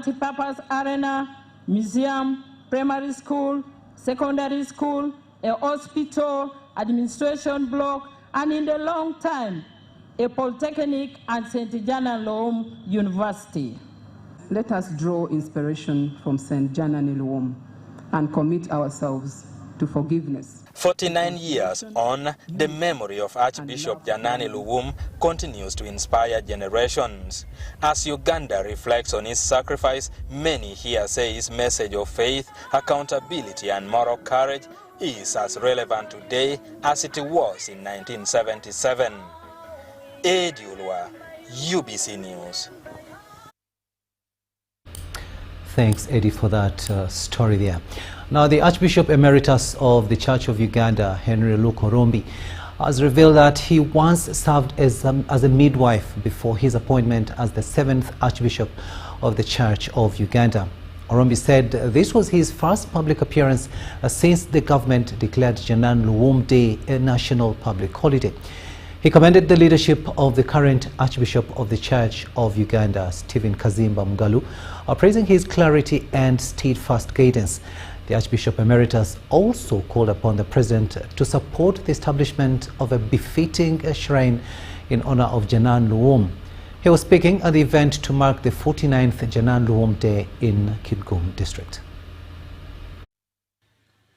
multi-purpose arena, museum, primary school, secondary school, a hospital, administration block, and in the long time, a polytechnic and St. Janan Luwum University. Let us draw inspiration from St. Janan Luwum and commit ourselves to forgiveness. 49 years on, the memory of Archbishop Janan Luwum continues to inspire generations. As Uganda reflects on his sacrifice, many here say his message of faith, accountability and moral courage is as relevant today as it was in 1977. Ediulwa, UBC News. Thanks, Eddie, for that story there. Now, the Archbishop Emeritus of the Church of Uganda, Henry Lukorombi, has revealed that he once served as a midwife before his appointment as the 7th Archbishop of the Church of Uganda. Orombi said this was his first public appearance since the government declared Janan Luwum Day a national public holiday. He commended the leadership of the current Archbishop of the Church of Uganda, Stephen Kazimba Mugalu, praising his clarity and steadfast guidance. The Archbishop Emeritus also called upon the President to support the establishment of a befitting shrine in honor of Janan Luwum. He was speaking at the event to mark the 49th Janan Luwum Day in Kitgum District.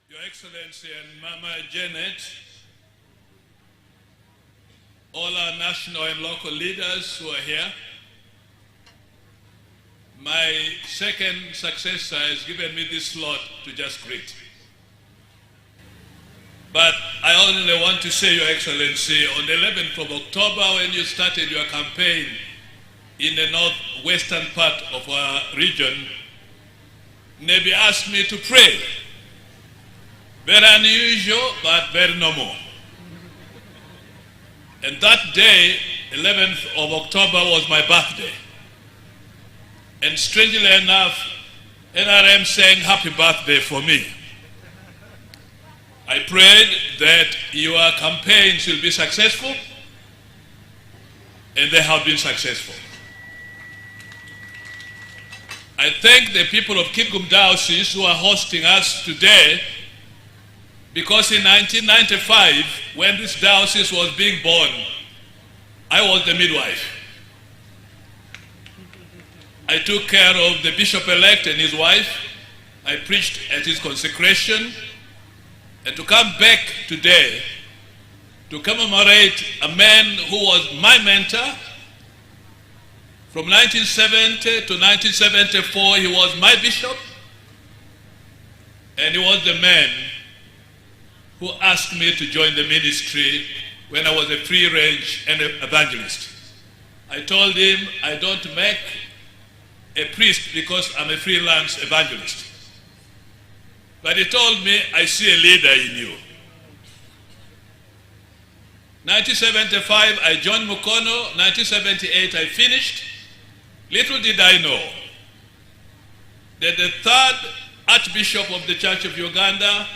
Your Excellency and Mama Janet, all our national and local leaders who are here, my second successor has given me this slot to just greet. But I only want to say, Your Excellency, on the 11th of October, when you started your campaign in the northwestern part of our region, Nebi asked me to pray. Very unusual, but very normal. And that day, 11th of October, was my birthday. And strangely enough, NRM sang happy birthday for me. I prayed that your campaigns will be successful, and they have been successful. I thank the people of Kitgum Diocese who are hosting us today, because in 1995, when this diocese was being born, I was the midwife. I took care of the bishop-elect and his wife. I preached at his consecration. And to come back today to commemorate a man who was my mentor, from 1970 to 1974, he was my bishop, and he was the man who asked me to join the ministry when I was a free-range and an evangelist. I told him I don't make a priest because I'm a freelance evangelist. But he told me, I see a leader in you. 1975, I joined Mukono. 1978, I finished. Little did I know that the 3rd Archbishop of the Church of Uganda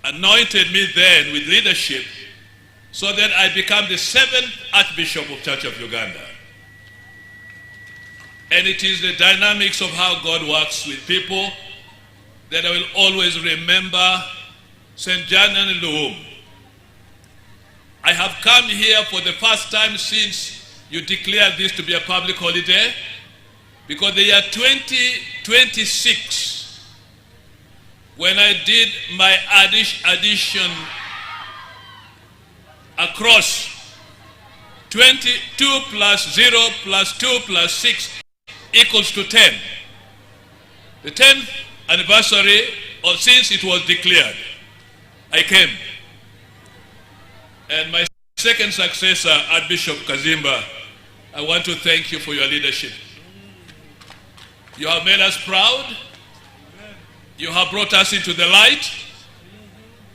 anointed me then with leadership so that I become the 7th Archbishop of Church of Uganda. And it is the dynamics of how God works with people that I will always remember St. Janan Luwum. I have come here for the first time since you declared this to be a public holiday, because the year 2026, when I did my addition across 22 plus 0 plus 2 plus 6 equals to 10. The 10th anniversary, or since it was declared, I came. And my second successor, Archbishop Kazimba, I want to thank you for your leadership. You have made us proud. You have brought us into the light.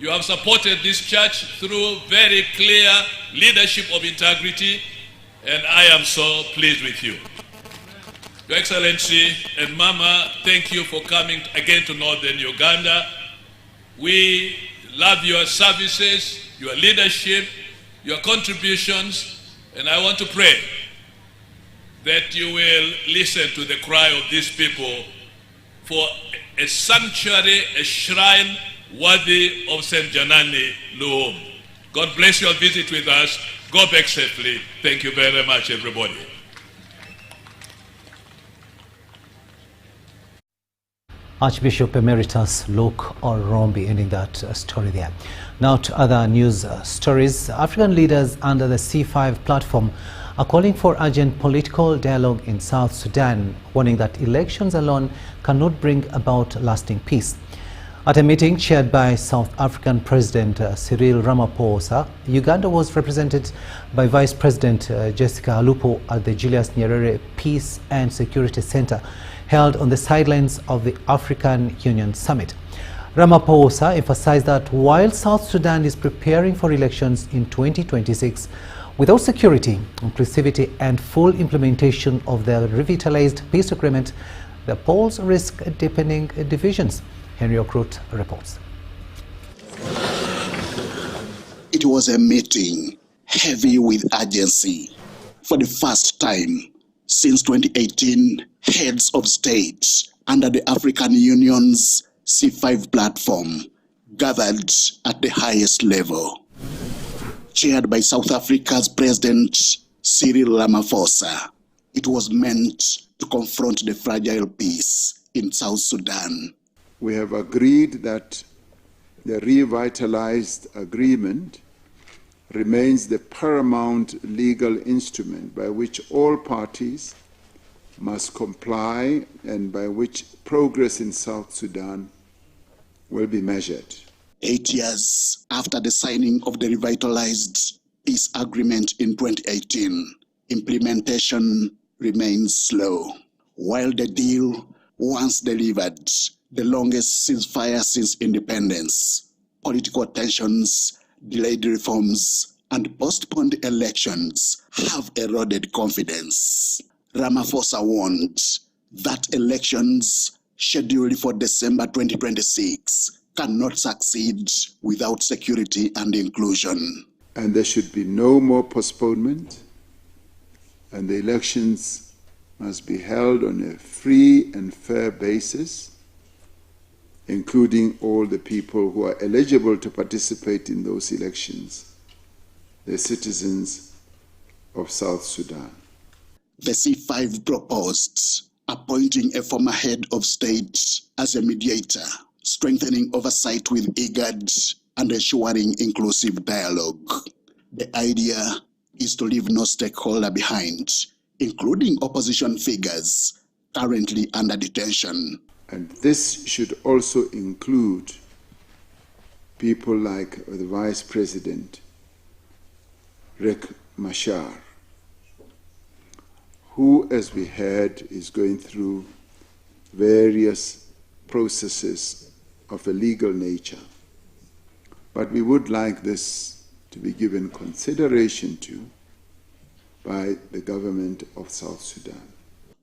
You have supported this church through very clear leadership of integrity, and I am so pleased with you. Your Excellency and Mama, thank you for coming again to Northern Uganda. We love your services, your leadership, your contributions, and I want to pray that you will listen to the cry of these people for a sanctuary, a shrine worthy of St. Janan Luwum. God bless your visit with us. Go back safely. Thank you very much, everybody. Archbishop Emeritus Luke Orombi ending that story there. Now to other news stories. African leaders under the C5 platform are calling for urgent political dialogue in South Sudan, warning that elections alone cannot bring about lasting peace. At a meeting chaired by South African President Cyril Ramaphosa, Uganda was represented by Vice President Jessica Alupo at the Julius Nyerere Peace and Security Center, held on the sidelines of the African Union Summit. Ramaphosa emphasized that while South Sudan is preparing for elections in 2026, without security, inclusivity and full implementation of the revitalized peace agreement, the polls risk deepening divisions. Henry Okrut reports. It was a meeting heavy with urgency. For the first time since 2018, heads of state under the African Union's C5 platform gathered at the highest level. Chaired by South Africa's President Cyril Ramaphosa, it was meant to confront the fragile peace in South Sudan. We have agreed that the revitalized agreement remains the paramount legal instrument by which all parties must comply and by which progress in South Sudan will be measured. 8 years after the signing of the revitalized peace agreement in 2018, implementation remains slow. While the deal once delivered the longest ceasefire since independence, political tensions, delayed reforms, and postponed elections have eroded confidence. Ramaphosa warned that elections scheduled for December 2026 cannot succeed without security and inclusion. And there should be no more postponement, and the elections must be held on a free and fair basis, including all the people who are eligible to participate in those elections, the citizens of South Sudan. The C5 proposed appointing a former head of state as a mediator, strengthening oversight with IGAD, and ensuring inclusive dialogue. The idea is to leave no stakeholder behind, including opposition figures currently under detention. And this should also include people like the Vice President, Riek Machar, who, as we heard, is going through various processes of a legal nature. But we would like this to be given consideration to by the government of South Sudan.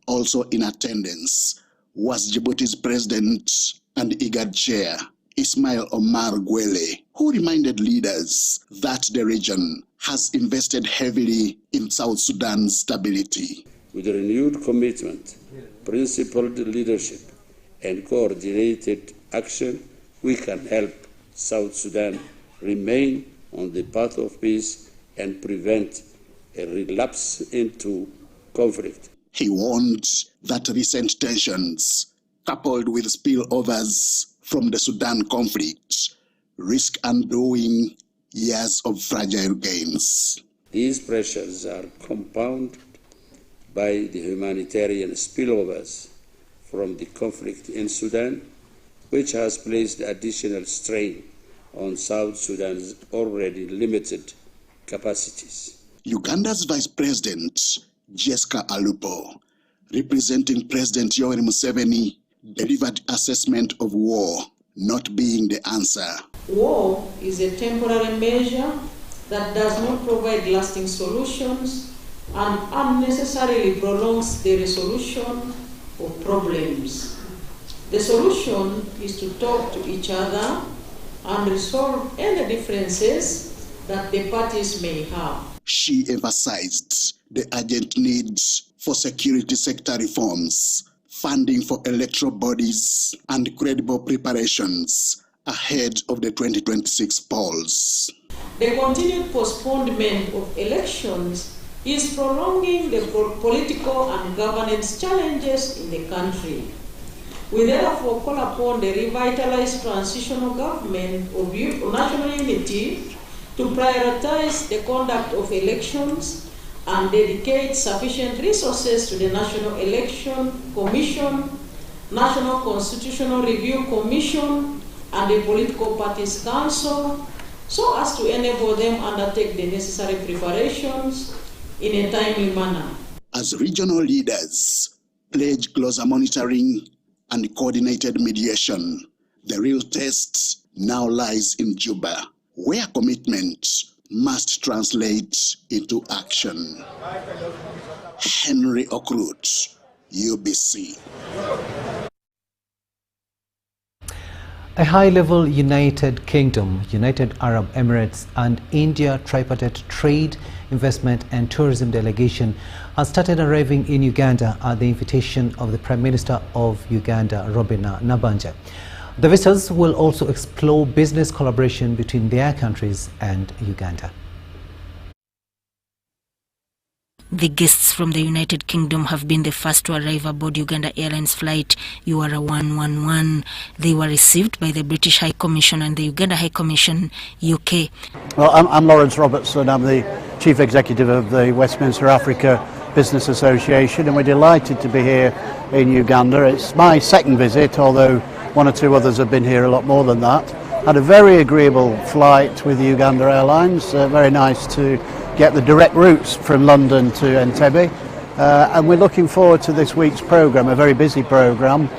Also in attendance was Djibouti's president and IGAD chair, Ismail Omar Gwele, who reminded leaders that the region has invested heavily in South Sudan's stability. With renewed commitment, principled leadership, and coordinated action, we can help South Sudan remain on the path of peace and prevent a relapse into conflict. He warned that recent tensions, coupled with spillovers from the Sudan conflict, risk undoing years of fragile gains. These pressures are compounded by the humanitarian spillovers from the conflict in Sudan, which has placed additional strain on South Sudan's already limited capacities. Uganda's Vice President, Jessica Alupo, representing President Yoweri Museveni, delivered assessment of war not being the answer. War is a temporary measure that does not provide lasting solutions and unnecessarily prolongs the resolution of problems. The solution is to talk to each other and resolve any differences that the parties may have. She emphasized the urgent needs for security sector reforms, funding for electoral bodies, and credible preparations ahead of the 2026 polls. The continued postponement of elections is prolonging the political and governance challenges in the country. We therefore call upon the revitalized transitional government of national unity to prioritize the conduct of elections and dedicate sufficient resources to the National Election Commission, National Constitutional Review Commission, and the Political Parties Council, so as to enable them undertake the necessary preparations in a timely manner. As regional leaders pledge closer monitoring and coordinated mediation, the real test now lies in Juba, where commitment must translate into action. Henry Okrut, UBC. A high-level United Kingdom, United Arab Emirates and India tripartite trade, investment and tourism delegation has started arriving in Uganda at the invitation of the Prime Minister of Uganda, Robert Nabanja. The visitors will also explore business collaboration between their countries and Uganda. The guests from the United Kingdom have been the first to arrive aboard Uganda Airlines flight URA 111. They were received by the British High Commission and the Uganda High Commission, UK. Well, I'm Lawrence Robertson. I'm the Chief Executive of the Westminster Africa Business Association, and we're delighted to be here in Uganda. It's my second visit, although one or two others have been here a lot more than that. Had a very agreeable flight with Uganda Airlines. Very nice to get the direct routes from London to Entebbe, and we're looking forward to this week's programme, a very busy programme.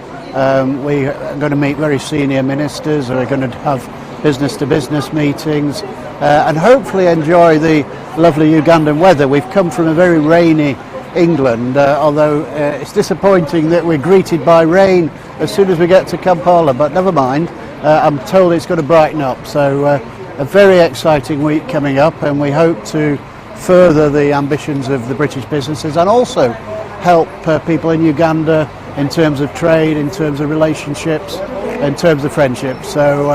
We are going to meet very senior ministers, we're going to have business-to-business meetings, and hopefully enjoy the lovely Ugandan weather. We've come from a very rainy England, although it's disappointing that we're greeted by rain as soon as we get to Kampala, but never mind, I'm told it's going to brighten up, so a very exciting week coming up, and we hope to further the ambitions of the British businesses and also help people in Uganda in terms of trade, in terms of relationships, in terms of friendship. So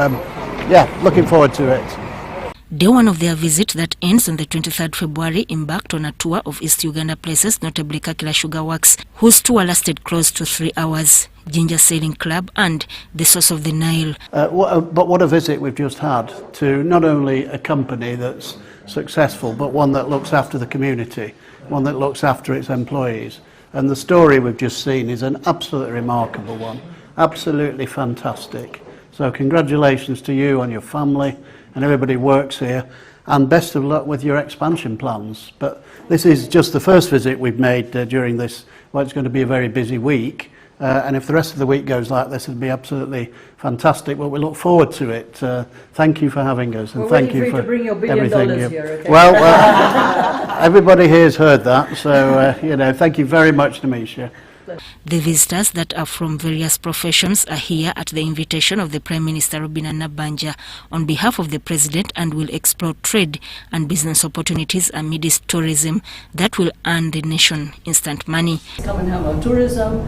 yeah, looking forward to it. Day one of their visit that ends on the 23rd February embarked on a tour of East Uganda places, notably Kakila Sugar Works, whose tour lasted close to 3 hours, Ginger Sailing Club and the Source of the Nile. But what a visit we've just had to not only a company that's successful, but one that looks after the community, one that looks after its employees. And the story we've just seen is an absolutely remarkable one, absolutely fantastic. So congratulations to you and your family and everybody who works here, and best of luck with your expansion plans. But this is just the first visit we've made during this, well, it's going to be a very busy week, and if the rest of the week goes like this, it'll be absolutely fantastic, but we look forward to it. Thank you for having us, and thank you for to bring your $1 billion everything. Here, okay? Well, everybody here has heard that, so you know, thank you very much, Namisha. The visitors that are from various professions are here at the invitation of the Prime Minister Robert Nabanja on behalf of the President, and will explore trade and business opportunities amidst tourism that will earn the nation instant money. Come and have our tourism,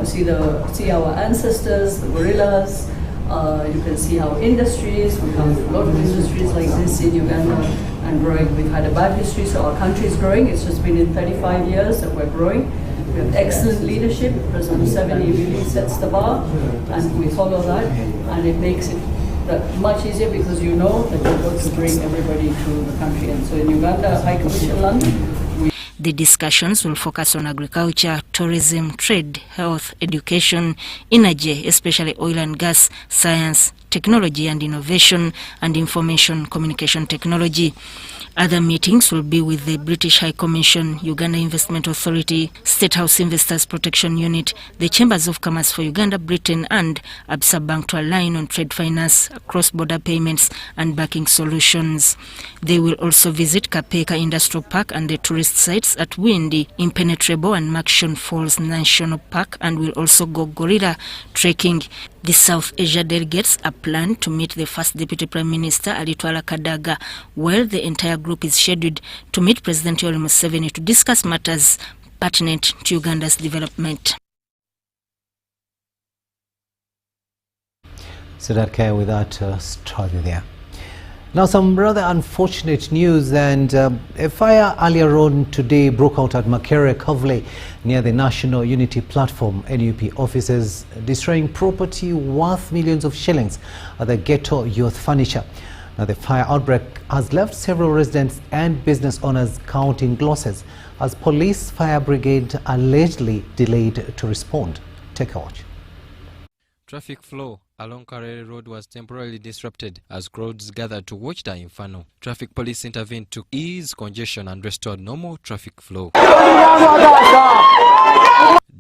see our ancestors, the gorillas. You can see our industries. We have a lot of industries like this in Uganda and growing. We've had a bad history, so our country is growing. It's just been in 35 years that we're growing. We have excellent leadership. President Museveni really sets the bar, and we follow that, and it makes it much easier because you know that you're going to bring everybody to the country. And so in Uganda, High Commission London, the discussions will focus on agriculture, tourism, trade, health, education, energy, especially oil and gas, science, technology and innovation, and information communication technology. Other meetings will be with the British High Commission, Uganda Investment Authority, State House Investors Protection Unit, the Chambers of Commerce for Uganda, Britain, and Absa Bank to align on trade finance, cross-border payments, and banking solutions. They will also visit Kapeka Industrial Park and the tourist sites at Windy, Impenetrable, and Makshon Falls National Park, and will also go gorilla trekking. The South Asia delegates are planned to meet the first Deputy Prime Minister Alitwala Kadaga, while the entire group is scheduled to meet President Yoweri Museveni to discuss matters pertinent to Uganda's development. Sugarcane with that story there. Now, some rather unfortunate news, and a fire earlier on today broke out at Makerere Kavule near the National Unity Platform NUP offices, destroying property worth millions of shillings at the Ghetto Youth Furniture. Now, the fire outbreak has left several residents and business owners counting losses as police fire brigade allegedly delayed to respond. Take a watch. Traffic flow along Karere Road was temporarily disrupted as crowds gathered to watch the inferno. Traffic police intervened to ease congestion and restore normal traffic flow. The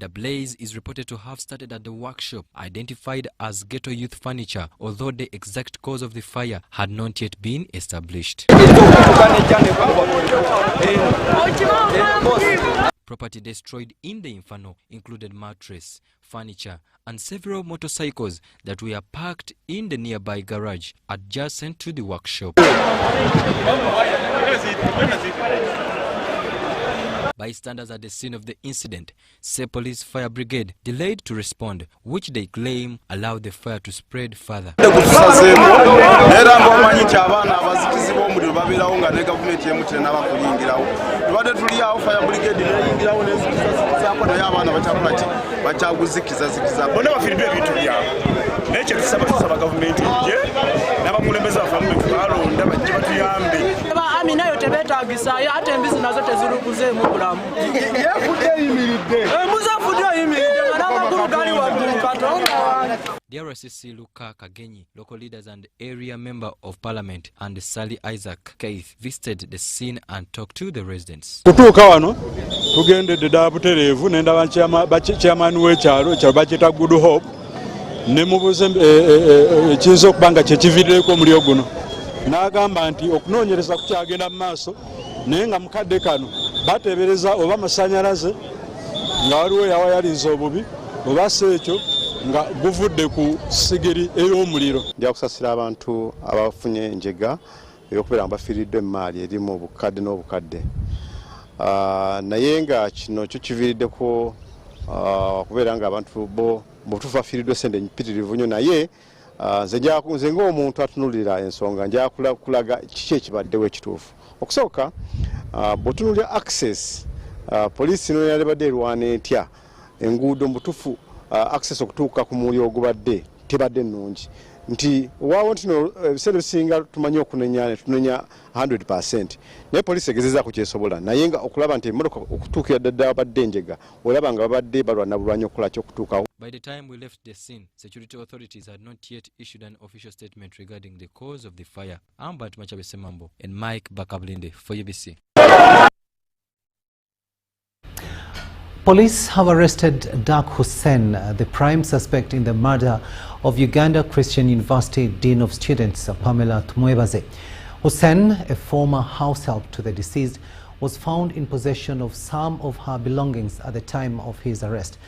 blaze is reported to have started at the workshop identified as Ghetto Youth Furniture, although the exact cause of the fire had not yet been established. Property destroyed in the inferno included mattress, furniture, and several motorcycles that were parked in the nearby garage adjacent to the workshop. Bystanders at the scene of the incident say police fire brigade delayed to respond, which they claim allowed the fire to spread further. DRCC Luka Kagenyi, local leaders and area member of parliament, and Sally Isaac Keith visited the scene and talked to the residents. Tugendedde ddala butereevu n'endaba chairman w'ekyalo bakiyita Good Hope ne mubuuza ekiyinza okuba nga kye kiviiriddeko omuliro guno. N'agamba nti okunoonyereza kukyagenda mu maaso naye nga mukadde kano bateebereza oba amasannyalaze nga waliwo yawayalinza obubi oba seekyo nga guvudde ku sigiri ey'omuliro. Nja kusasira abantu abafunye enjega ey'okubeera nga bafiiriddwa emmaali eri mu bukadde n'obukadde. Naye nga kino kyo kiviiriddeko okubeera nga abantu bo butuufu bafiiriddwa sente mpitirivu nnyo, naye nze ng'omuntu atunulira ensonga nja kulaga kiki ekibaddewo ekituufu. Okusooka bw'otunulira access, poliisi ino yalibadde erwana etya enguudo mutuufu access okutuuka ku muliro ogubadde tebadde nnungi. Nti waawo nti no ebiseera ebisinga tumanyi tunenya 100%, naye poliisi egezezaako kyesobola, naye nga okulaba nti emmotoka okutuukira ddala abadde enjega olaba nga babadde balwana bulwanyi okukola ky'okutuukawo. By the time we left the scene, security authorities had not yet issued an official statement regarding the cause of the fire. Ambert Machabe Semambo and Mike Bakablinde for UBC. Police have arrested Dak Hussein, the prime suspect in the murder of Uganda Christian University Dean of Students Pamela Tumwebaze. Hussein, a former house help to the deceased, was found in possession of some of her belongings at the time of his arrest.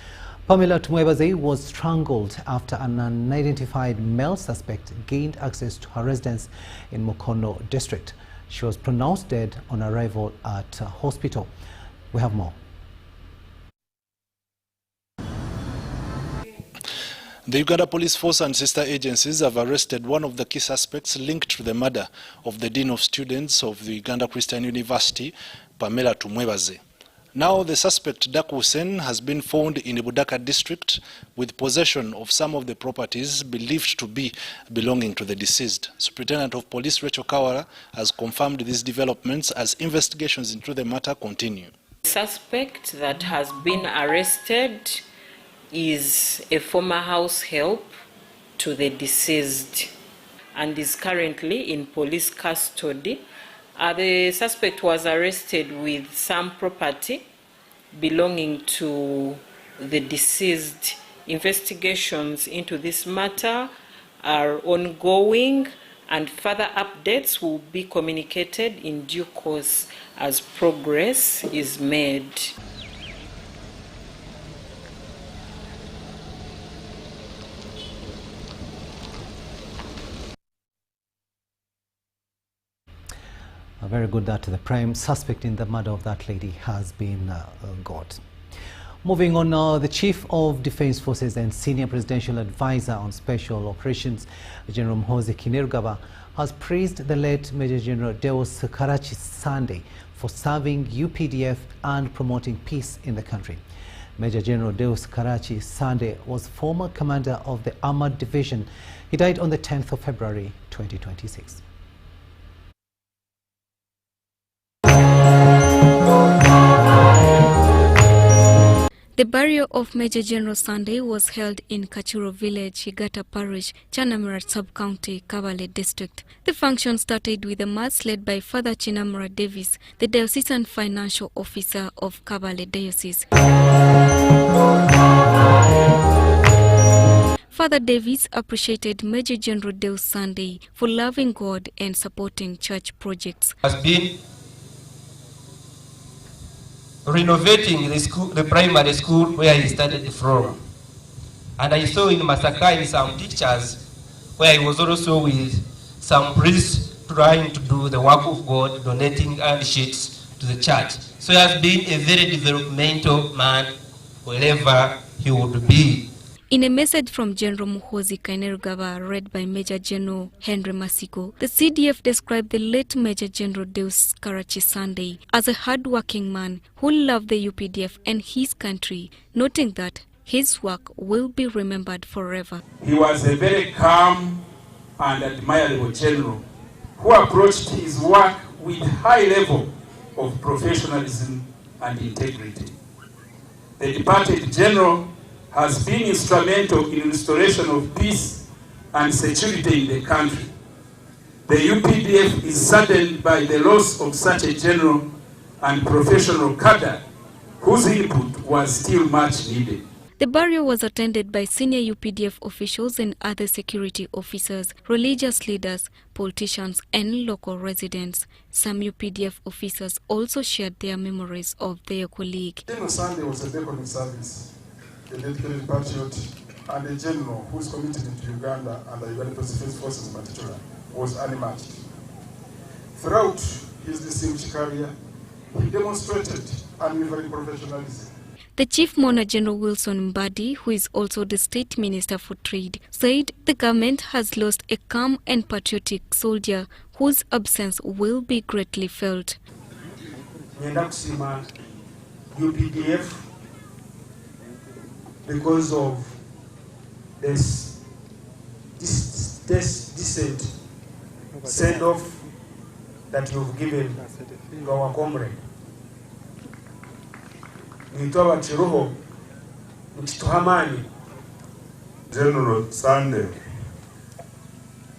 Pamela Tumwebaze was strangled after an unidentified male suspect gained access to her residence in Mukono district. She was pronounced dead on arrival at hospital. We have more. The Uganda Police Force and sister agencies have arrested one of the key suspects linked to the murder of the Dean of Students of the Uganda Christian University, Pamela Tumwebaze. Now the suspect, Dak Hussein, has been found in Budaka district with possession of some of the properties believed to be belonging to the deceased. Superintendent of Police Rachel Kawara has confirmed these developments as investigations into the matter continue. The suspect that has been arrested is a former house help to the deceased and is currently in police custody. The suspect was arrested with some property belonging to the deceased. Investigations into this matter are ongoing and further updates will be communicated in due course as progress is made. Very good that the prime suspect in the murder of that lady has been got. Moving on, the Chief of Defense Forces and Senior Presidential Advisor on Special Operations, General Muhoozi Kainerugaba, has praised the late Major General Deus Karachi Sande for serving UPDF and promoting peace in the country. Major General Deus Karachi Sande was former commander of the Armored Division. He died on the 10th of February 2026. The burial of Major General Sande was held in Kachuro Village, Higata Parish, Chanamura Sub-County, Kabale District. The function started with a mass led by Father Chinamura Davis, the Diocesan Financial Officer of Kabale Diocese. Father Davis appreciated Major General Deus Sande for loving God and supporting church projects. Has been renovating the primary school where he started from. And I saw in Masaka in some pictures where he was also with some priests trying to do the work of God, donating sheets to the church. So he has been a very developmental man wherever he would be. In a message from General Muhoozi Kainerugaba, read by Major General Henry Masiko, the CDF described the late Major General Deus Karachi Sande as a hard-working man who loved the UPDF and his country, noting that his work will be remembered forever. He was a very calm and admirable general who approached his work with high level of professionalism and integrity. The departed general has been instrumental in restoration of peace and security in the country. The UPDF is saddened by the loss of such a general and professional cadre whose input was still much needed. The burial was attended by senior UPDF officials and other security officers, religious leaders, politicians, and local residents. Some UPDF officers also shared their memories of their colleague. General Sande was a beacon of service, a dedicated patriot, and a general whose commitment to Uganda and the Uganda Defense Forces in particular was unmatched. Throughout his distinguished career, he demonstrated unwavering professionalism. The Chief Mourner General Wilson Mbadi, who is also the State Minister for Trade, said the government has lost a calm and patriotic soldier whose absence will be greatly felt. UPDF because of this decent send-off that you've given to our comrade. General Sande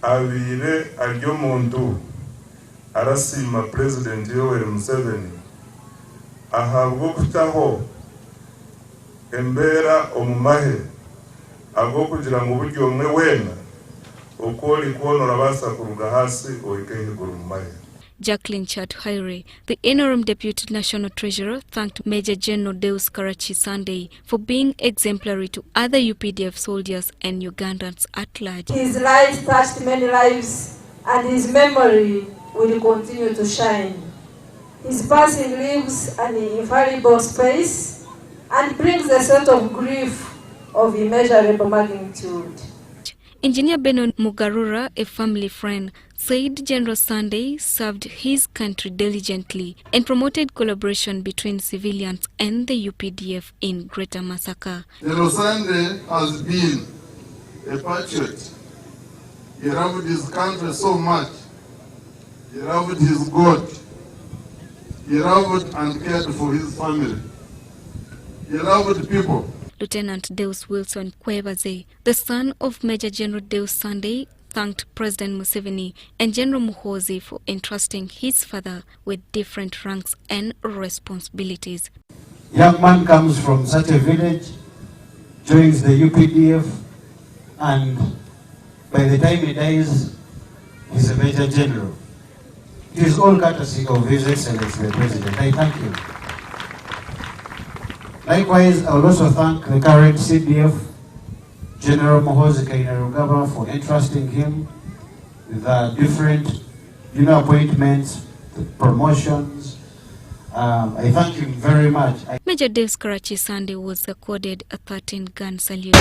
abire aryo muntu arasima President Yoweri Museveni ahabwo kutaho embera omumahe ago kugira ngo buryo omwe wena okoli kuonora basa kuruga hasi oikehe gurumahe. Jacqueline Chat-Haire, the interim Deputy National Treasurer, thanked Major General Deus Karachi Sande for being exemplary to other UPDF soldiers and Ugandans at large. His life touched many lives and his memory will continue to shine. His passing leaves an invaluable space and brings a sense of grief of immeasurable magnitude. Engineer Beno Mugarura, a family friend, said General Sande served his country diligently and promoted collaboration between civilians and the UPDF in Greater Masaka. General Sande has been a patriot. He loved his country so much. He loved his God. He loved and cared for his family. He loved people. Lieutenant Deus Wilson Kwebaze, the son of Major General Deus Sande, thanked President Museveni and General Muhoozi for entrusting his father with different ranks and responsibilities. Young man comes from such a village, joins the UPDF, and by the time he dies, he's a Major General. It is all courtesy of His Excellency the President. I thank you. Likewise, I would also thank the current CDF, General Muhoozi Kainerugaba, for entrusting him with different appointments the promotions. I thank him very much. Major Dave Karachi Sande was accorded a 13-gun salute.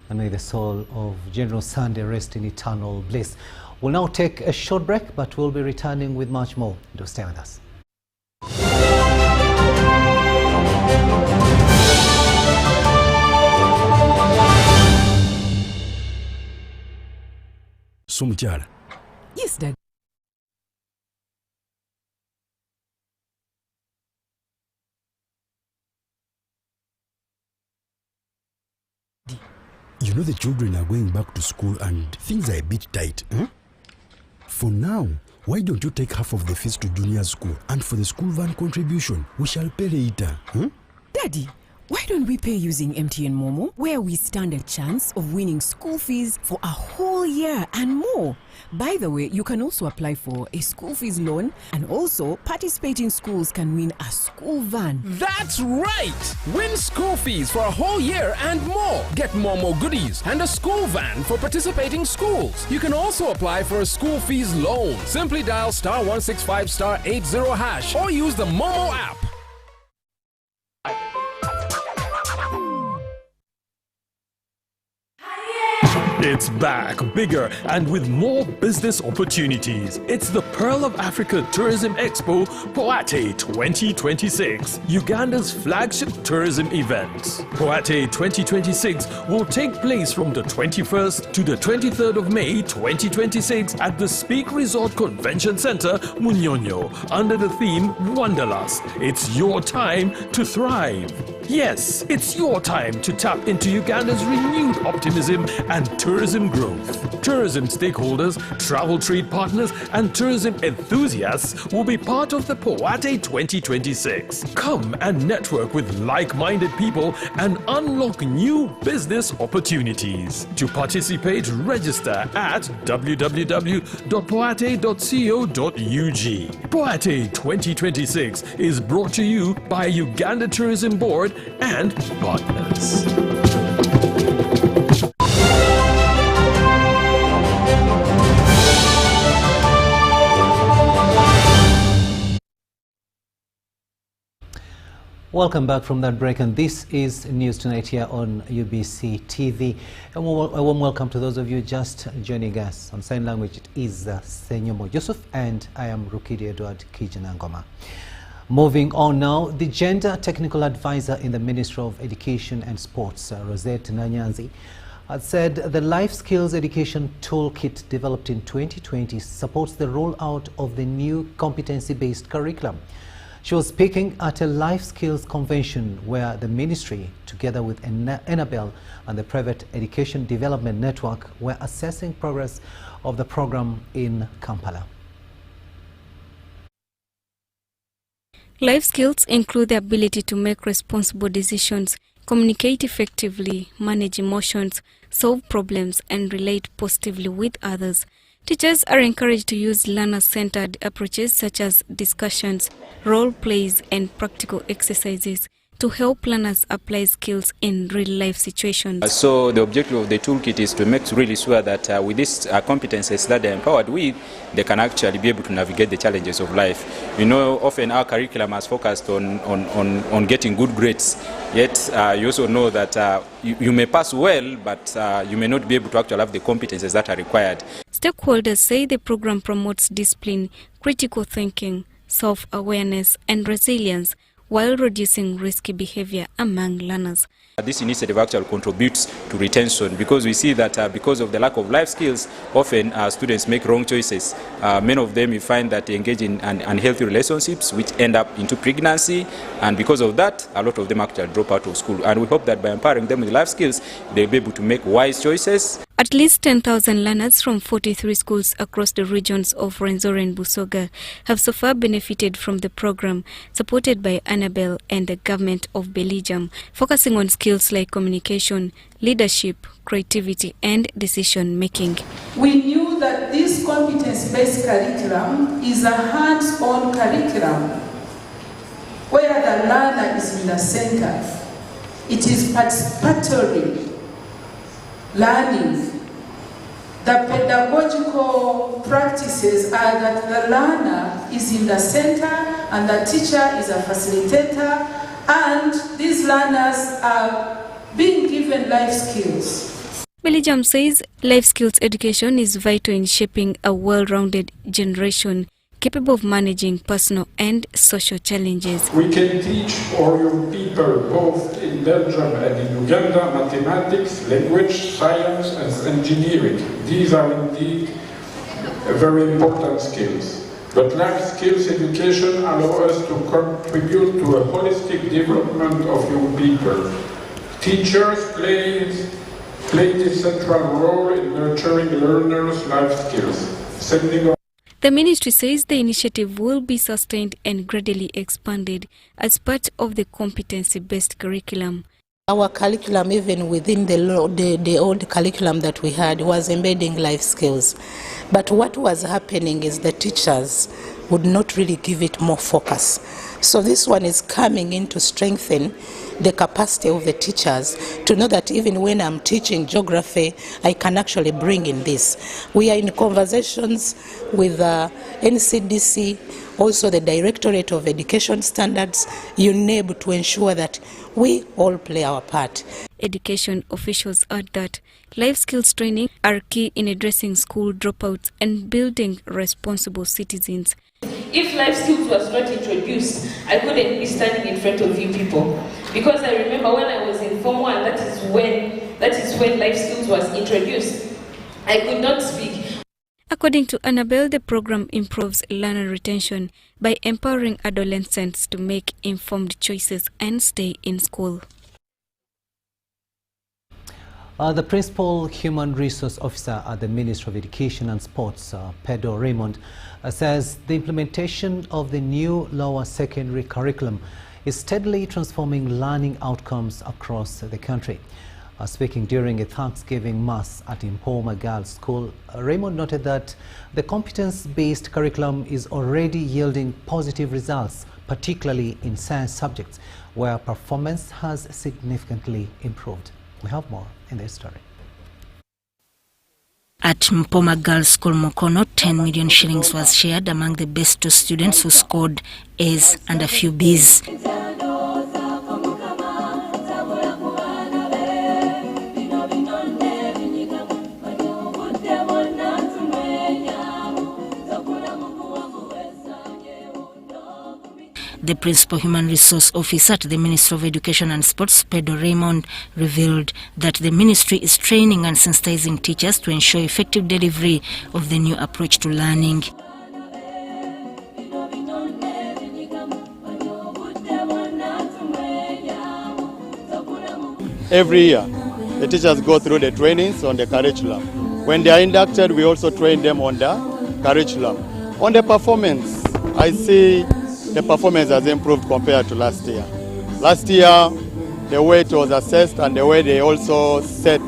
And may the soul of General Sande rest in eternal bliss. We'll now take a short break, but we'll be returning with much more. Do stay with us. Sumuchara. Yes, Dad. You know the children are going back to school and things are a bit tight. Huh? For now, why don't you take half of the fees to junior school, and for the school van contribution, we shall pay later. Huh? Daddy, why don't we pay using MTN Momo, where we stand a chance of winning school fees for a whole year and more? By the way, you can also apply for a school fees loan, and also participating schools can win a school van. That's right! Win school fees for a whole year and more. Get Momo goodies and a school van for participating schools. You can also apply for a school fees loan. Simply dial *165 *80# or use the Momo app. It's back, bigger and with more business opportunities. It's the Pearl of Africa Tourism Expo, Poate 2026, Uganda's flagship tourism event. Poate 2026 will take place from the 21st to the 23rd of May 2026 at the Speak Resort Convention Center, Munyonyo, under the theme Wanderlust. It's your time to thrive. Yes, it's your time to tap into Uganda's renewed optimism and tourism growth. Tourism stakeholders, travel trade partners, and tourism enthusiasts will be part of the Poate 2026. Come and network with like-minded people and unlock new business opportunities. To participate, register at www.poate.co.ug. Poate 2026 is brought to you by Uganda Tourism Board and partners. Welcome back from that break, and this is News Tonight here on UBC TV. And a warm welcome to those of you just joining us. On sign language, it is Senyomo Joseph, and I am Rukidi Edward Kijanangoma. Moving on now, the Gender Technical Advisor in the Ministry of Education and Sports, Rosette Nanyanzi, had said the Life Skills Education Toolkit developed in 2020 supports the rollout of the new competency-based curriculum. She was speaking at a Life Skills Convention where the ministry, together with Enabel and the Private Education Development Network, were assessing progress of the program in Kampala. Life skills include the ability to make responsible decisions, communicate effectively, manage emotions, solve problems, and relate positively with others. Teachers are encouraged to use learner-centered approaches such as discussions, role plays, and practical exercises to help learners apply skills in real-life situations. So the objective of the toolkit is to make really sure that with these competencies that they're empowered with, they can actually be able to navigate the challenges of life. You know, often our curriculum has focused on getting good grades, yet you also know that you may pass well, but you may not be able to actually have the competencies that are required. Stakeholders say the program promotes discipline, critical thinking, self-awareness, and resilience, while reducing risky behavior among learners. This initiative actually contributes to retention because we see that because of the lack of life skills, often students make wrong choices. Many of them, you find that they engage in unhealthy relationships which end up into pregnancy, and because of that, a lot of them actually drop out of school. And we hope that by empowering them with life skills, they'll be able to make wise choices. At least 10,000 learners from 43 schools across the regions of Rwenzori and Busoga have so far benefited from the program, supported by Annabelle and the government of Belgium, focusing on skills like communication, leadership, creativity, and decision-making. We knew that this competence-based curriculum is a hands-on curriculum where the learner is in the center. It is participatory learning. The pedagogical practices are that the learner is in the center and the teacher is a facilitator, and these learners are being given life skills. Belgium says life skills education is vital in shaping a well-rounded generation capable of managing personal and social challenges. We can teach our young people, both in Belgium and in Uganda, mathematics, language, science, and engineering. These are indeed very important skills. But life skills education allows us to contribute to a holistic development of young people. Teachers play a central role in nurturing learners' life skills. The ministry says the initiative will be sustained and gradually expanded as part of the competency-based curriculum. Our curriculum, even within the old curriculum that we had, was embedding life skills. But what was happening is the teachers would not really give it more focus. So this one is coming in to strengthen the capacity of the teachers to know that even when I'm teaching geography, I can actually bring in this. We are in conversations with NCDC, also the Directorate of Education Standards, UNEB, to ensure that we all play our part. Education officials add that life skills training are key in addressing school dropouts and building responsible citizens. If life skills was not introduced, I couldn't be standing in front of you people. Because I remember when I was in Form 1, that is when life skills was introduced. I could not speak. According to Annabelle, the program improves learner retention by empowering adolescents to make informed choices and stay in school. The Principal Human Resource Officer at the Ministry of Education and Sports, Pedro Raymond, says the implementation of the new lower secondary curriculum is steadily transforming learning outcomes across the country. Speaking during a Thanksgiving Mass at Impoma Girls School, Raymond noted that the competence-based curriculum is already yielding positive results, particularly in science subjects, where performance has significantly improved. We have more in this story. At Mpoma Girls School Mukono, 10 million shillings was shared among the best 2 students who scored A's and a few B's. The Principal Human Resource Officer at the Ministry of Education and Sports, Pedro Raymond, revealed that the ministry is training and sensitizing teachers to ensure effective delivery of the new approach to learning. Every year, the teachers go through the trainings on the curriculum. When they are inducted, we also train them on the curriculum. On the performance, I see the performance has improved compared to last year. Last year, the way it was assessed and the way they also set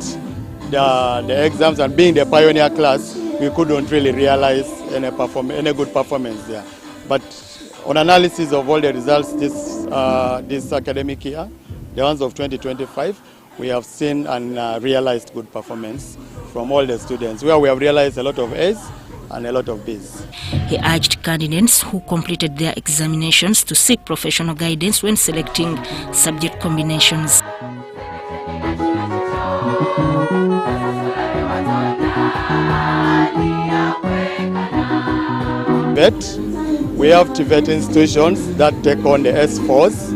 the exams, and being the pioneer class, we couldn't really realize any good performance there. But on analysis of all the results this academic year, the ones of 2025, we have seen and realized good performance from all the students, where we have realized a lot of A's and a lot of B's. He urged candidates who completed their examinations to seek professional guidance when selecting subject combinations. But we have TVET institutions that take on the S4s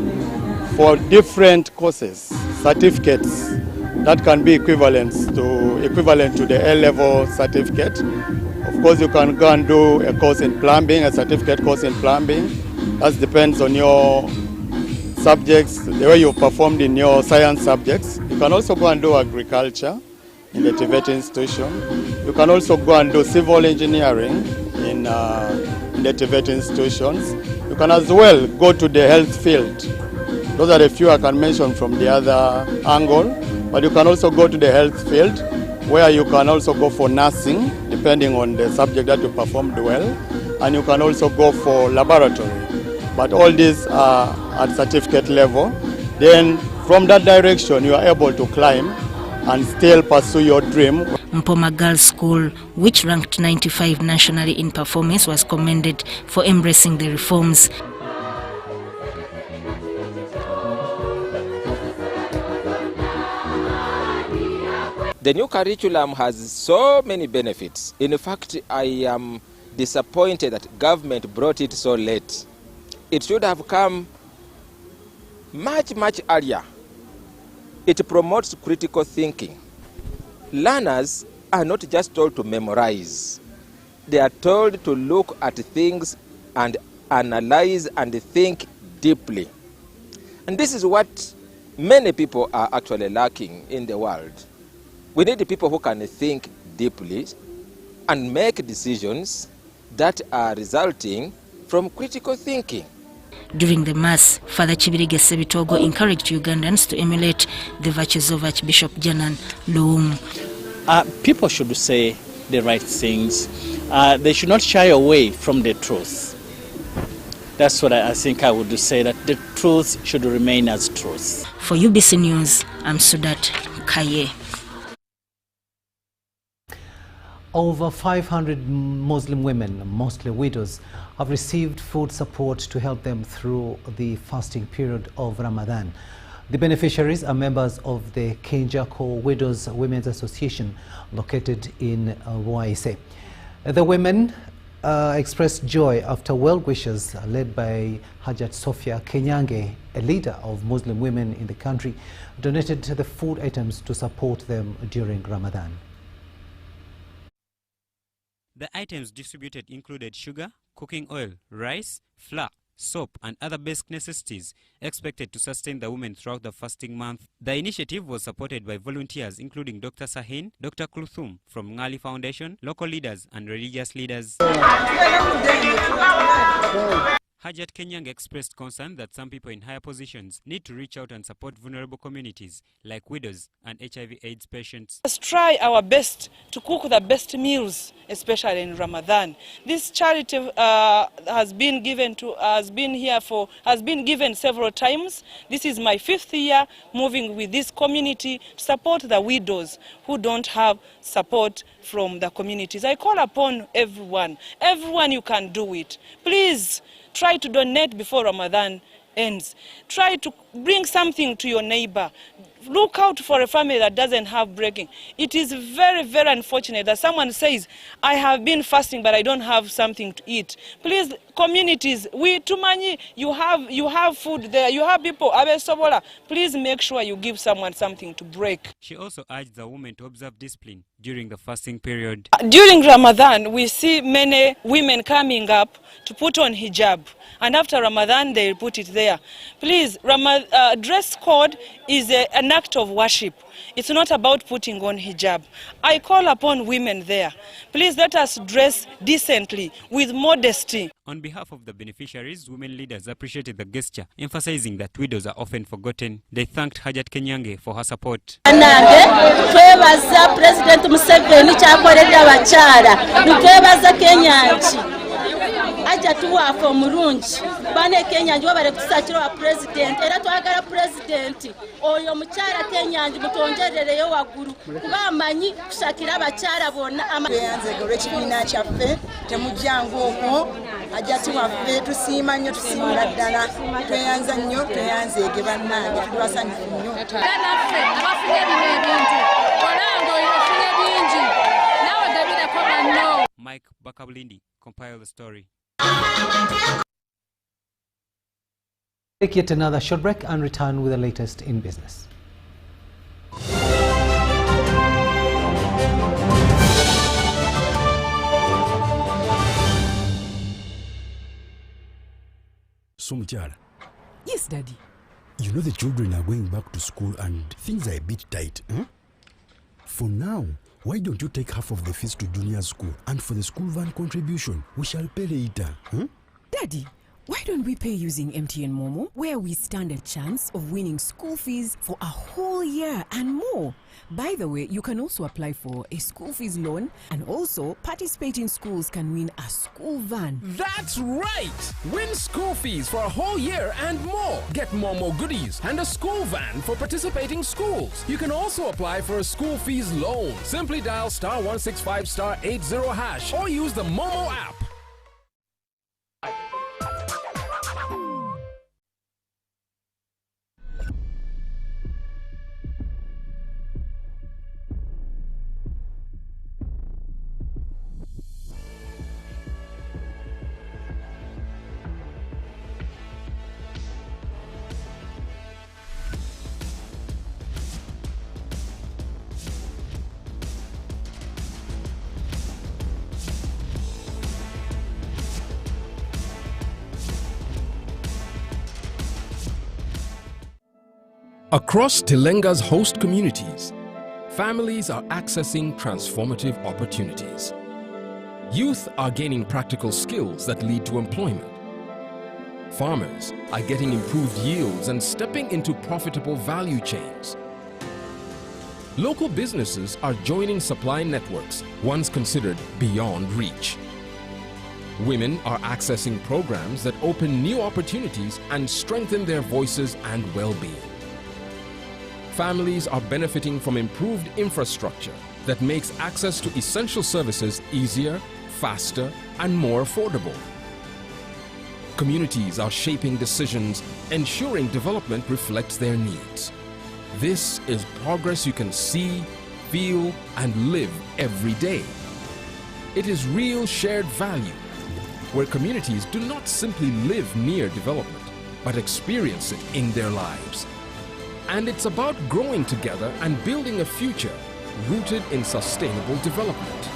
for different courses, certificates that can be equivalent to the A-level certificate. Of course, you can go and do a course in plumbing, a certificate course in plumbing. That depends on your subjects, the way you've performed in your science subjects. You can also go and do agriculture in the TVET institution. You can also go and do civil engineering in the TVET institutions. You can as well go to the health field. Those are the few I can mention from the other angle. But you can also go to the health field, where you can also go for nursing, depending on the subject that you performed well. And you can also go for laboratory. But all these are at certificate level. Then From that direction, you are able to climb and still pursue your dream. Mpoma Girls School, which ranked 95 nationally in performance, was commended for embracing the reforms. The new curriculum has so many benefits. In fact, I am disappointed that government brought it so late. It should have come much earlier. It promotes critical thinking. Learners are not just told to memorize. They are told to look at things and analyze and think deeply. And this is what many people are actually lacking in the world. We need people who can think deeply and make decisions that are resulting from critical thinking. During the Mass, Father Chibirige Sebitogo encouraged Ugandans to emulate the virtues of Archbishop Janan Luwum. People should say the right things. They should not shy away from the truth. That's what I think I would say, that the truth should remain as truth. For UBC News, I'm Sudat Kaye. Over 500 Muslim women, mostly widows, have received food support to help them through the fasting period of Ramadan. The beneficiaries are members of the Kenjako Widows Women's Association located in Waise. The women expressed joy after well wishers led by Hajat Sophia Kenyange, a leader of Muslim women in the country, donated the food items to support them during Ramadan. The items distributed included sugar, cooking oil, rice, flour, soap and other basic necessities expected to sustain the women throughout the fasting month. The initiative was supported by volunteers including Dr. Sahin, Dr. Kulthum from Ngali Foundation, local leaders and religious leaders. Hajat Kenyang expressed concern that some people in higher positions need to reach out and support vulnerable communities like widows and HIV/AIDS patients. Let's try our best to cook the best meals, especially in Ramadan. This charity has been given several times. This is my 5th year moving with this community to support the widows who don't have support from the communities. I call upon everyone you can do it. Please try to donate before Ramadan ends. Try to bring something to your neighbor. Look out for a family that doesn't have breaking. It is very unfortunate that someone says, I have been fasting but I don't have something to eat. Please, communities, you have food there, you have people, please make sure you give someone something to break. She also urged the women to observe discipline during the fasting period. During Ramadan, we see many women coming up to put on hijab, and after Ramadan they put it there. Please, dress code is an act of worship. It's not about putting on hijab. I call upon women there. Please let us dress decently, with modesty. On behalf of the beneficiaries, women leaders appreciated the gesture, emphasizing that widows are often forgotten. They thanked Hajat Kenyange for her support. President Museveni chakorera abakyala nitwebaza Kenyange aja tuwafa omulungi bane Kenyange wabale kusakira wa president era twagala president oyo mukyala Kenyange mutongerereyo waggulu kuba amanyi kusakira abakyala bonna yanze ekibiina kyaffe temujjangu okwo ajati waffe tusiima nnyo tusiimira ddala tweyanza nnyo tweyanzeege bannange tubasanyufu nnyo abafunye bino ebintu olango ofunye bingi nawe dabireko banno. Mike Bakabulindi compiled the story. Take yet another short break and return with the latest in business. So, Mutyala. Yes, Daddy. You know the children are going back to school and things are a bit tight. For now, why don't you take half of the fees to junior school, and for the school van contribution, we shall pay later. Daddy, Why don't we pay using MTN Momo, where we stand a chance of winning school fees for a whole year and more? By the way, you can also apply for a school fees loan, and also participating schools can win a school van. That's right! Win school fees for a whole year and more. Get Momo goodies and a school van for participating schools. You can also apply for a school fees loan. Simply dial *165*80# or use the Momo app. Across Tilenga's host communities, families are accessing transformative opportunities. Youth are gaining practical skills that lead to employment. Farmers are getting improved yields and stepping into profitable value chains. Local businesses are joining supply networks once considered beyond reach. Women are accessing programs that open new opportunities and strengthen their voices and well-being. Families are benefiting from improved infrastructure that makes access to essential services easier, faster, and more affordable. Communities are shaping decisions, ensuring development reflects their needs. This is progress you can see, feel, and live every day. It is real shared value, where communities do not simply live near development, but experience it in their lives. And it's about growing together and building a future rooted in sustainable development.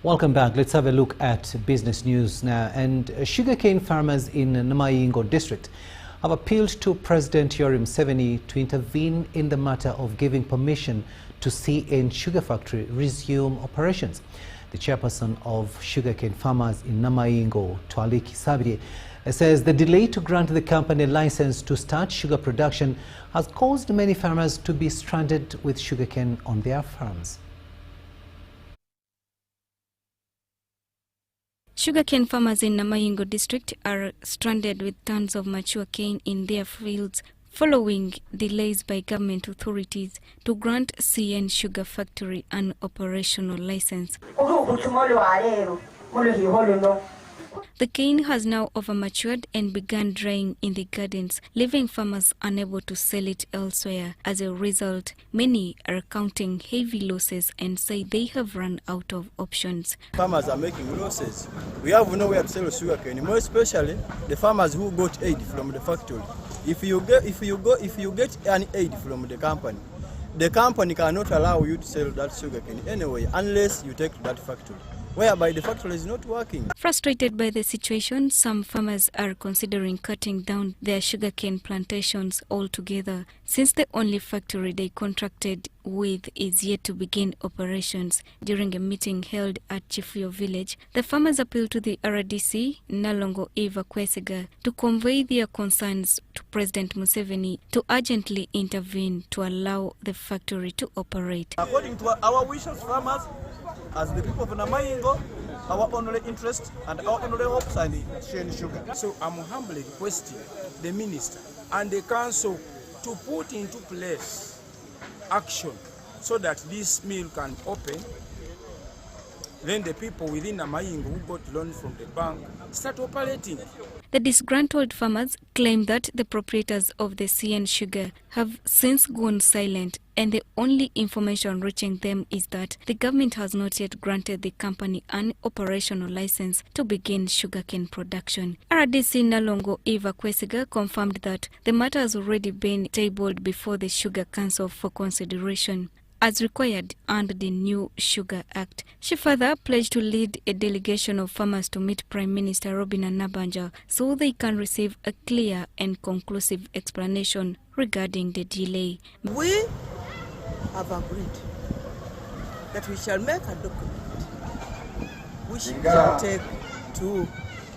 Welcome back. Let's have a look at business news now. And sugarcane farmers in Namayingo district have appealed to President Yoweri Museveni to intervene in the matter of giving permission to CN Sugar Factory resume operations. The chairperson of sugarcane farmers in Namayingo, Twaliki Sabiri, says the delay to grant the company a license to start sugar production has caused many farmers to be stranded with sugarcane on their farms. Sugarcane farmers in Namayingo district are stranded with tons of mature cane in their fields following delays by government authorities to grant CN Sugar Factory an operational license. The cane has now overmatured and begun drying in the gardens, leaving farmers unable to sell it elsewhere. As a result, many are counting heavy losses and say they have run out of options. Farmers are making losses. We have nowhere to sell sugarcane, more especially the farmers who got aid from the factory. If you get an aid from the company cannot allow you to sell that sugarcane anyway unless you take to that factory, whereby the factory is not working. Frustrated by the situation, some farmers are considering cutting down their sugarcane plantations altogether, since the only factory they contracted with is yet to begin operations. During a meeting held at Chifuyo village, the farmers appealed to the RDC, Nalongo Eva Kwesiga, to convey their concerns to President Museveni to urgently intervene to allow the factory to operate. According to our wishes, farmers, as the people of Namayingo, our only interest and our only hopes are in CN Sugar. So I'm humbly requesting the minister and the council to put into place action so that this mill can open. Then the people within Namayingo who got loan from the bank start operating. The disgruntled farmers claim that the proprietors of the CN Sugar have since gone silent, and the only information reaching them is that the government has not yet granted the company an operational license to begin sugarcane production. RDC Nalongo Eva Kwesiga confirmed that the matter has already been tabled before the Sugar Council for consideration. as required under the new Sugar Act. She further pledged to lead a delegation of farmers to meet Prime Minister Robin Nabanja so they can receive a clear and conclusive explanation regarding the delay. We have agreed that we shall make a document which we shall take to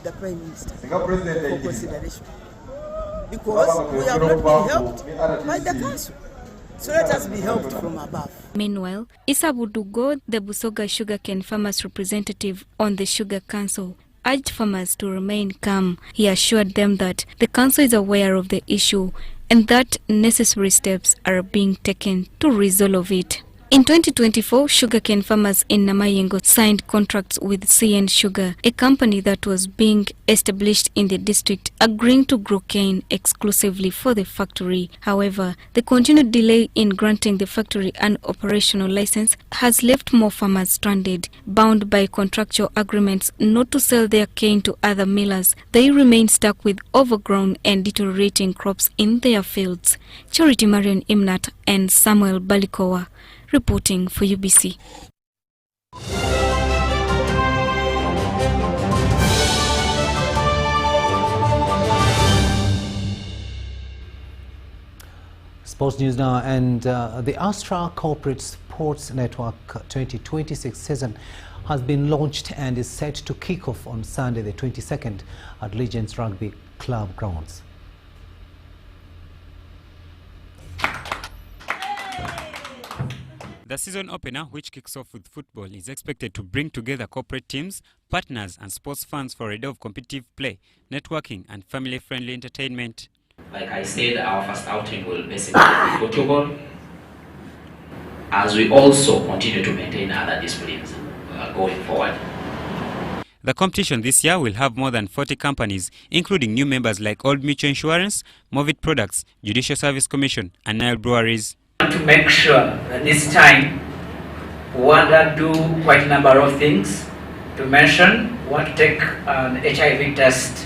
the Prime Minister for consideration, because we have not been helped by the Council. So let us be helped from above. Meanwhile, Issa Budugo, the Busoga Sugarcane farmers representative on the Sugar Council, urged farmers to remain calm. He assured them that the council is aware of the issue and that necessary steps are being taken to resolve it. In 2024, sugarcane farmers in Namayengo signed contracts with CN Sugar, a company that was being established in the district, agreeing to grow cane exclusively for the factory. However, the continued delay in granting the factory an operational license has left more farmers stranded. Bound by contractual agreements not to sell their cane to other millers, they remain stuck with overgrown and deteriorating crops in their fields. Charity Marion Imnat and Samuel Balikowa reporting for UBC. Sports news now, and the Astra Corporate Sports Network 2026 season has been launched and is set to kick off on Sunday the 22nd at Legends Rugby Club grounds. The season opener, which kicks off with football, is expected to bring together corporate teams, partners and sports fans for a day of competitive play, networking and family-friendly entertainment. Like I said, our first outing will basically be football, as we also continue to maintain other disciplines going forward. The competition this year will have more than 40 companies, including new members like Old Mutual Insurance, Movit Products, Judicial Service Commission and Nile Breweries. To make sure that this time we want to do quite a number of things. To mention, we want to take an HIV test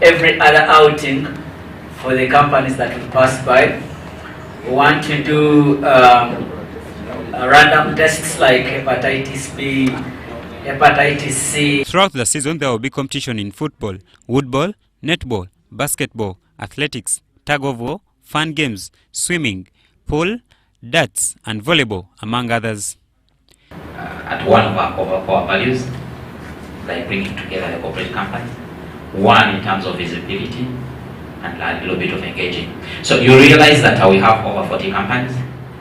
every other outing for the companies that will pass by. We want to do random tests like hepatitis B, hepatitis C. Throughout the season, there will be competition in football, woodball, netball, basketball, athletics, tug of war, fun games, swimming, pool, darts and volleyball, among others. At one of our core values, like bringing together the corporate companies, one in terms of visibility and a little bit of engaging. So you realize that we have over 40 companies,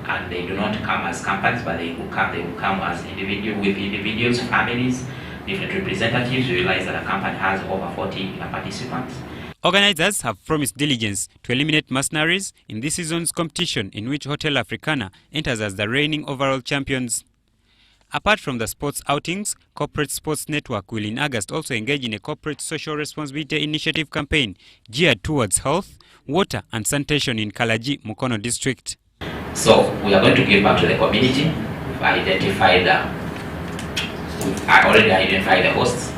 and they do not come as companies, but they will come as individuals, families, different representatives. You realize that a company has over 40 participants. Organizers have promised diligence to eliminate mercenaries in this season's competition, in which Hotel Africana enters as the reigning overall champions. Apart from the sports outings, Corporate Sports Network will in August also engage in a corporate social responsibility initiative campaign geared towards health, water and sanitation in Kalaji, Mukono district. So we are going to give back to the community. I already identified the hosts,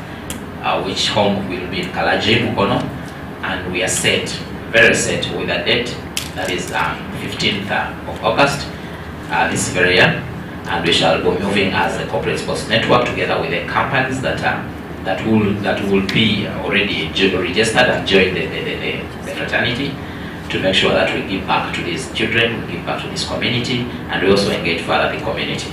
which home will be in Kalaji, Mukono, and we are set, very set with a date, that is 15th of August this very year. And we shall be moving as a corporate sports network together with the companies that will be already registered and join the fraternity, to make sure that we give back to these children, we give back to this community, and we also engage further the community.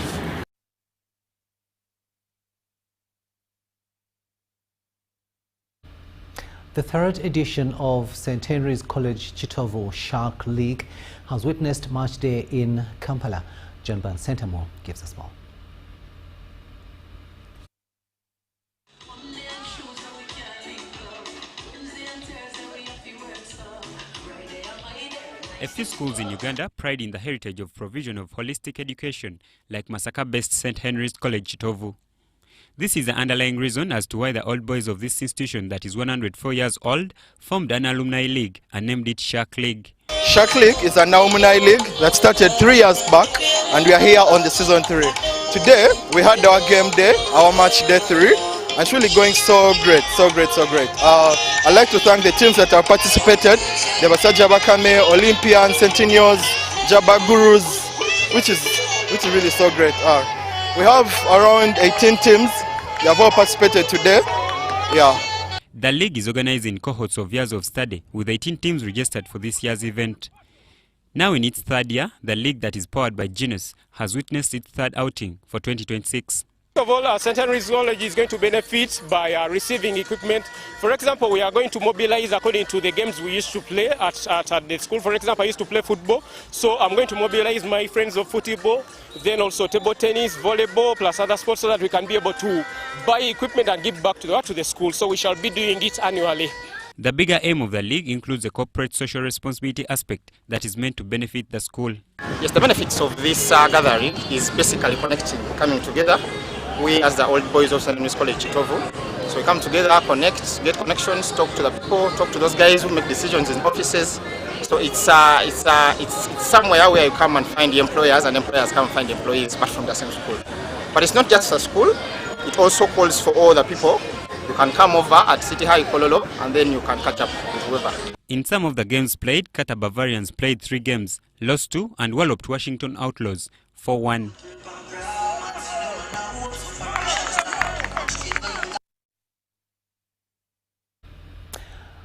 The third edition of St. Henry's College Chitovo Shark League has witnessed match day in Kampala. John Van Centamore gives us more. A few schools in Uganda pride in the heritage of provision of holistic education, like Masaka-based St. Henry's College Chitovu. This is the underlying reason as to why the old boys of this institution that is 104 years old formed an alumni league and named it Shark League. Shark League is an alumni league that started 3 years back, and we are here on the season 3. Today we had our game day, our match day 3, and it's really going so great, so great, so great. I'd like to thank the teams that have participated: the Basaja Bakame, Olympians, Centennials, Jabba Gurus, which is which is really so great. We have around 18 teams. They have all participated today. Yeah. The league is organized in cohorts of years of study, with 18 teams registered for this year's event. Now in its third year, the league that is powered by Genius has witnessed its third outing for 2026. First of all, Centenary Zoology is going to benefit by receiving equipment. For example, we are going to mobilize according to the games we used to play at the school. For example, I used to play football, so I'm going to mobilize my friends of football, then also table tennis, volleyball, plus other sports, so that we can be able to buy equipment and give back to the school. So we shall be doing it annually. The bigger aim of the league includes a corporate social responsibility aspect that is meant to benefit the school. Yes, the benefits of this gathering is basically connecting, coming together. We as the old boys of St. Louis College Chitovu, so we come together, connect, get connections, talk to the people, talk to those guys who make decisions in offices. So it's somewhere where you come and find the employers, and employers come and find the employees, but from the same school. But it's not just a school, it also calls for all the people. You can come over at City High Kololo and then you can catch up with whoever. In some of the games played, Kata Bavarians played 3 games, lost 2 and walloped Washington Outlaws 4-1.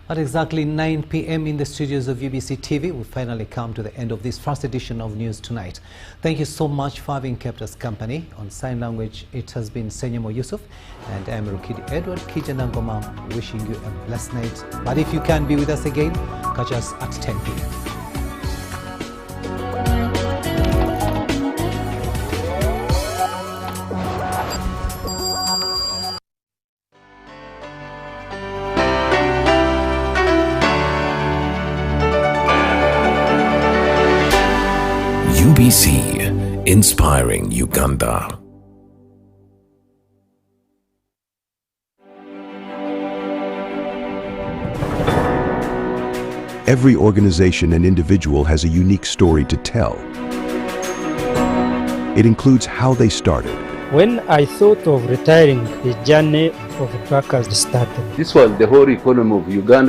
At exactly 9 p.m. in the studios of UBC TV, we finally come to the end of this first edition of News Tonight. Thank you so much for having kept us company. On sign language, it has been Senyamo Yusuf, and I'm Rukidi Edward Kijanangomam, wishing you a blessed night. But if you can be with us again, catch us at 10 p.m. UBC, inspiring Uganda. Every organization and individual has a unique story to tell. It includes how they started. When I thought of retiring, the journey of truckers started. This was the whole economy of Uganda.